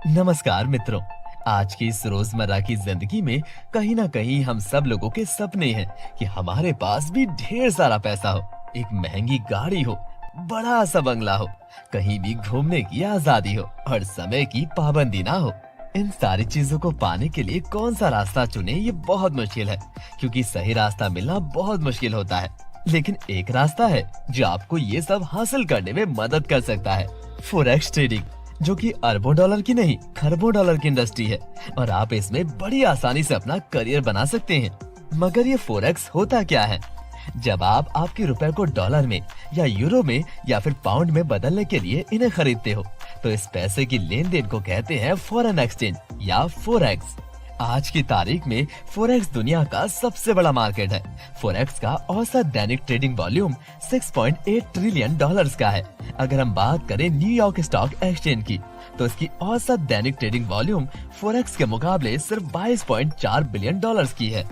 नमस्कार मित्रों। आज की इस रोजमर्रा की जिंदगी में कहीं ना कहीं हम सब लोगों के सपने हैं कि हमारे पास भी ढेर सारा पैसा हो, एक महंगी गाड़ी हो, बड़ा सा बंगला हो, कहीं भी घूमने की आजादी हो और समय की पाबंदी ना हो। इन सारी चीजों को पाने के लिए कौन सा रास्ता चुने ये बहुत मुश्किल है, क्योंकि सही रास्ता मिलना बहुत मुश्किल होता है। लेकिन एक रास्ता है जो आपको ये सब हासिल करने में मदद कर सकता है, फॉरेक्स ट्रेडिंग, जो कि अरबों डॉलर की नहीं खरबों डॉलर की इंडस्ट्री है और आप इसमें बड़ी आसानी से अपना करियर बना सकते हैं। मगर ये फॉरेक्स होता क्या है? जब आप आपके रुपए को डॉलर में या यूरो में या फिर पाउंड में बदलने के लिए इन्हें खरीदते हो, तो इस पैसे की लेन देन को कहते हैं फॉरेन एक्सचेंज या फॉरेक्स। आज की तारीख में फॉरेक्स दुनिया का सबसे बड़ा मार्केट है। फॉरेक्स का औसत दैनिक ट्रेडिंग वॉल्यूम 6.8 ट्रिलियन डॉलर्स का है। अगर हम बात करें न्यूयॉर्क स्टॉक एक्सचेंज की, तो इसकी औसत दैनिक ट्रेडिंग वॉल्यूम फॉरेक्स के मुकाबले सिर्फ 22.4 बिलियन डॉलर्स की है।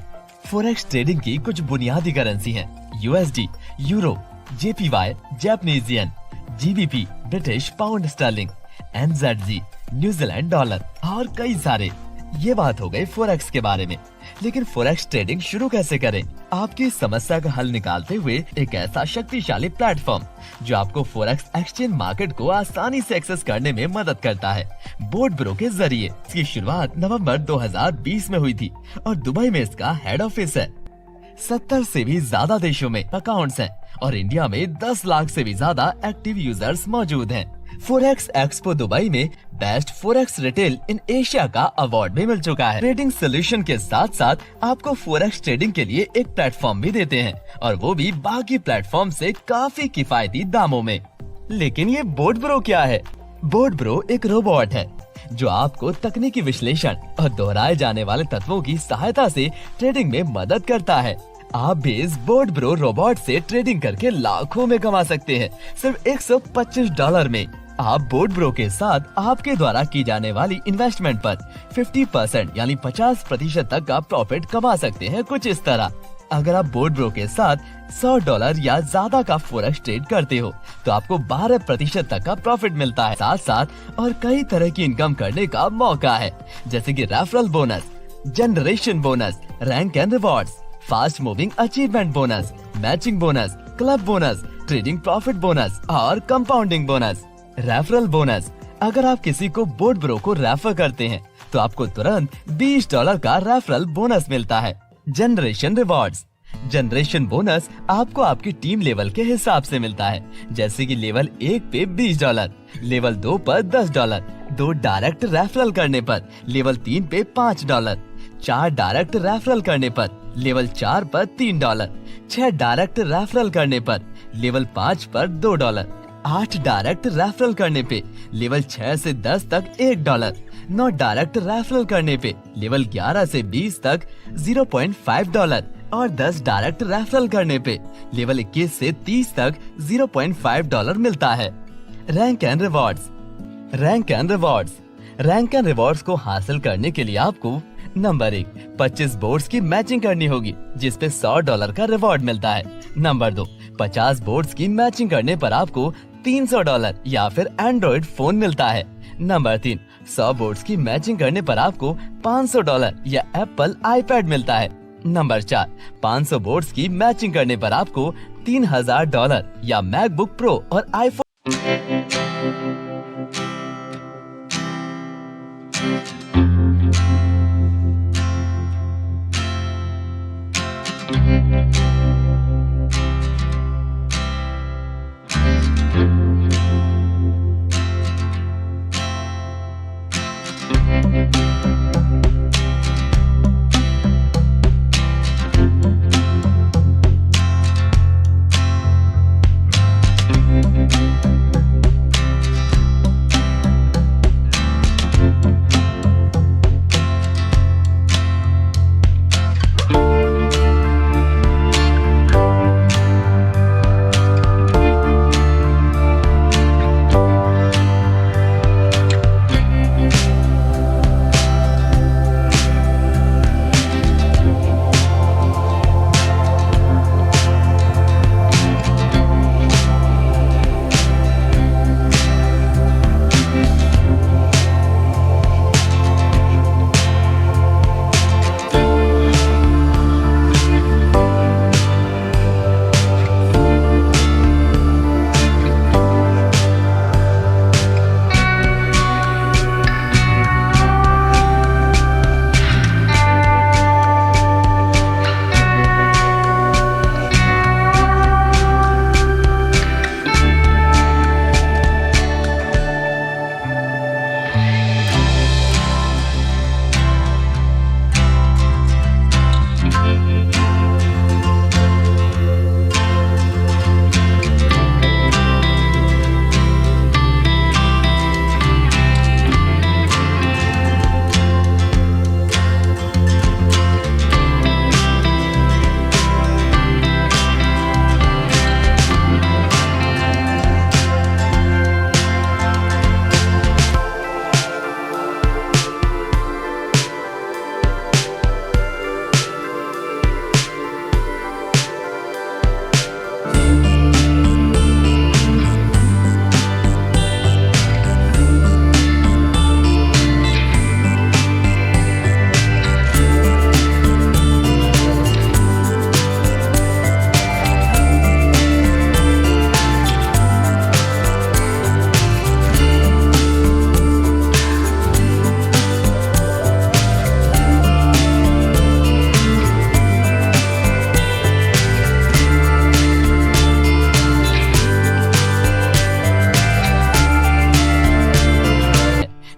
फॉरेक्स ट्रेडिंग की कुछ बुनियादी करेंसी हैं: USD, euro, JPY, Japanese yen, GBP, British pound sterling, NZD, New Zealand dollar और कई सारे। ये बात हो गई फॉरेक्स के बारे में। लेकिन फॉरेक्स ट्रेडिंग शुरू कैसे करें? आपकी इस समस्या का हल निकालते हुए एक ऐसा शक्तिशाली प्लेटफॉर्म जो आपको फॉरेक्स एक्सचेंज मार्केट को आसानी से एक्सेस करने में मदद करता है, बोट ब्रो के जरिए। इसकी शुरुआत नवंबर 2020 में हुई थी और दुबई में इसका हेड ऑफिस है। 70 से भी ज्यादा देशों में अकाउंट्स हैं और इंडिया में 10 लाख से भी ज्यादा एक्टिव यूजर्स मौजूद हैं। फॉरेक्स एक्सपो दुबई में best forex retail in Asia का अवार्ड भी मिल चुका है। ट्रेडिंग सोल्यूशन के साथ साथ आपको फॉरेक्स ट्रेडिंग के लिए एक प्लेटफॉर्म भी देते हैं, और वो भी बाकी प्लेटफॉर्म से काफी किफायती दामों में। लेकिन ये बोट ब्रो क्या है? बोट ब्रो एक रोबोट है जो आपको तकनीकी विश्लेषण और दोहराए जाने वाले तत्वों की सहायता से ट्रेडिंग में मदद करता है। आप भी इस बोट ब्रो रोबोट से ट्रेडिंग करके लाखों में कमा सकते हैं, सिर्फ $125 में। आप बोट ब्रो के साथ आपके द्वारा की जाने वाली इन्वेस्टमेंट पर 50% यानी 50% तक का प्रॉफिट कमा सकते हैं। कुछ इस तरह, अगर आप बोट ब्रो के साथ $100 या ज्यादा का फॉरेक्स ट्रेड करते हो, तो आपको 12% तक का प्रॉफिट मिलता है। साथ साथ और कई तरह की इनकम करने का मौका है, जैसे कि referral bonus, generation bonus, rank and rewards, fast moving achievement bonus, matching bonus, club bonus, trading profit bonus और कंपाउंडिंग बोनस। रेफरल बोनस, अगर आप किसी को बोट ब्रो को रेफर करते हैं तो आपको तुरंत $20 का रेफरल बोनस मिलता है। जनरेशन रिवॉर्ड्स, जनरेशन बोनस आपको आपकी टीम लेवल के हिसाब से मिलता है, जैसे कि लेवल 1 पे $20, लेवल 2 पर $10, 2 डायरेक्ट रेफरल करने पर लेवल 3 पे $5, 4 डायरेक्ट रेफरल करने पर लेवल 4 पर $3, 6 डायरेक्ट रेफरल करने पर लेवल 5 पर $2, 8 डायरेक्ट रेफरल करने पे लेवल 6 से 10 तक $1, 9 डायरेक्ट रेफरल करने पे लेवल 11 से 20 तक $0.5 और 10 डायरेक्ट रेफरल करने पे लेवल 21 से 30 तक $0.5 मिलता है। Rank and rewards, rank and rewards, rank and rewards को हासिल करने के लिए आपको नंबर 1, 25 बोर्ड्स की मैचिंग करनी होगी, जिसपे $100 का रिवॉर्ड मिलता है। नंबर 2, 50 बोर्ड्स की मैचिंग करने पर आपको $300 या फिर एंड्रॉइड फोन मिलता है। नंबर 3, 100 बोर्ड्स की मैचिंग करने पर आपको $500 या एप्पल आईपैड मिलता है। नंबर 4, 500 बोर्ड्स की मैचिंग करने पर आपको $3000 या मैकबुक प्रो और आईफोन।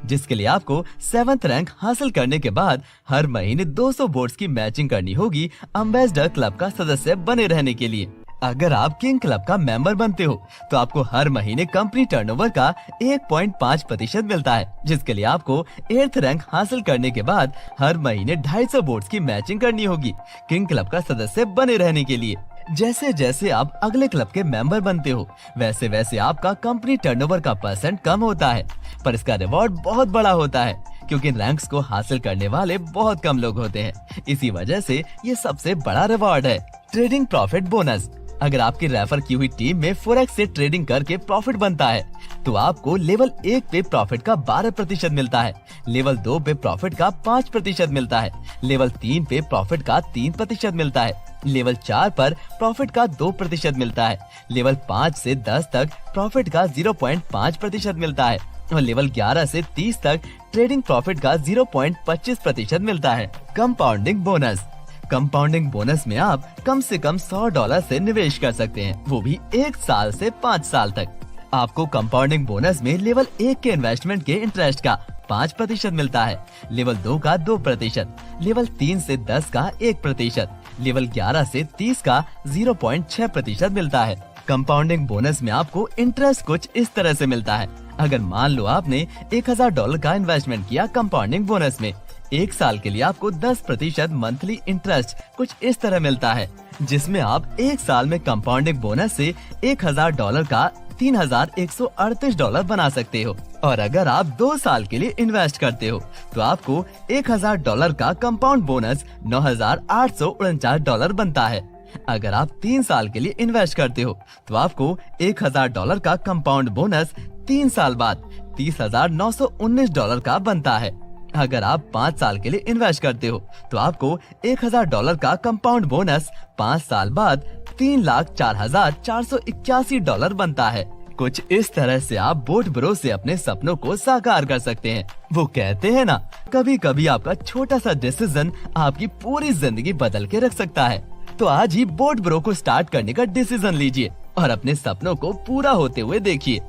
जिसके लिए आपको 7th रैंक हासिल करने के बाद हर महीने 200 बोर्ड्स की मैचिंग करनी होगी एम्बेसडर क्लब का सदस्य बने रहने के लिए। अगर आप किंग क्लब का मेंबर बनते हो तो आपको हर महीने कंपनी टर्नओवर का 1.5% मिलता है, जिसके लिए आपको 8th रैंक हासिल करने के बाद हर महीने 250 बोर्ड्स की मैचिंग करनी होगी किंग क्लब का सदस्य बने रहने के लिए। जैसे जैसे आप अगले क्लब के मेंबर बनते हो वैसे वैसे आपका कंपनी टर्नओवर का परसेंट कम होता है, पर इसका रिवॉर्ड बहुत बड़ा होता है क्योंकि रैंक्स को हासिल करने वाले बहुत कम लोग होते हैं। इसी वजह से ये सबसे बड़ा रिवॉर्ड है। Trading profit bonus. अगर आपकी रेफर की हुई टीम में फोरेक्स से ट्रेडिंग करके प्रॉफिट बनता है तो आपको लेवल 1 पे प्रॉफिट का 12% मिलता है, लेवल 2 पे प्रॉफिट का 5% मिलता है, लेवल 3 पे प्रॉफिट का 3% मिलता है, लेवल 4 पर प्रॉफिट का 2% मिलता है, लेवल 5 से 10 तक प्रॉफिट का 0.5% मिलता है और लेवल 11 से 30 तक ट्रेडिंग प्रॉफिट का 0.25% मिलता है। Compounding bonus. कंपाउंडिंग बोनस में आप कम से कम $100 से निवेश कर सकते हैं, वो भी 1 साल से 5 साल तक। आपको कंपाउंडिंग बोनस में लेवल 1 के इन्वेस्टमेंट के इंटरेस्ट का 5% मिलता है, लेवल 2 का 2%, लेवल 3 से 10 का 1%, लेवल 11 से 30 का 0.6% मिलता है। कंपाउंडिंग बोनस में आपको इंटरेस्ट कुछ इस तरह से मिलता है। अगर मान लो आपने $1000 का इन्वेस्टमेंट किया कंपाउंडिंग बोनस में, 1 साल के लिए आपको 10% मंथली इंटरेस्ट कुछ इस तरह मिलता है, जिसमें आप 1 साल में कंपाउंडिंग बोनस से $1000 का $3138 बना सकते हो। और अगर आप 2 साल के लिए इन्वेस्ट करते हो तो आपको $1000 का कंपाउंड बोनस $9849 बनता है। अगर आप 3 साल के लिए इन्वेस्ट करते हो तो आपको $1000 का कंपाउंड बोनस 3 साल बाद $30,919 का बनता है। अगर आप 5 साल के लिए इन्वेस्ट करते हो तो आपको $1000 का कंपाउंड बोनस 5 साल बाद $3,04,481 बनता है। कुछ इस तरह से आप बोट ब्रो से अपने सपनों को साकार कर सकते हैं। वो कहते हैं ना, कभी कभी आपका छोटा सा डिसीजन आपकी पूरी जिंदगी बदल के रख सकता है। तो आज ही बोट ब्रो को स्टार्ट करने का डिसीजन लीजिए और अपने सपनों को पूरा होते हुए देखिए।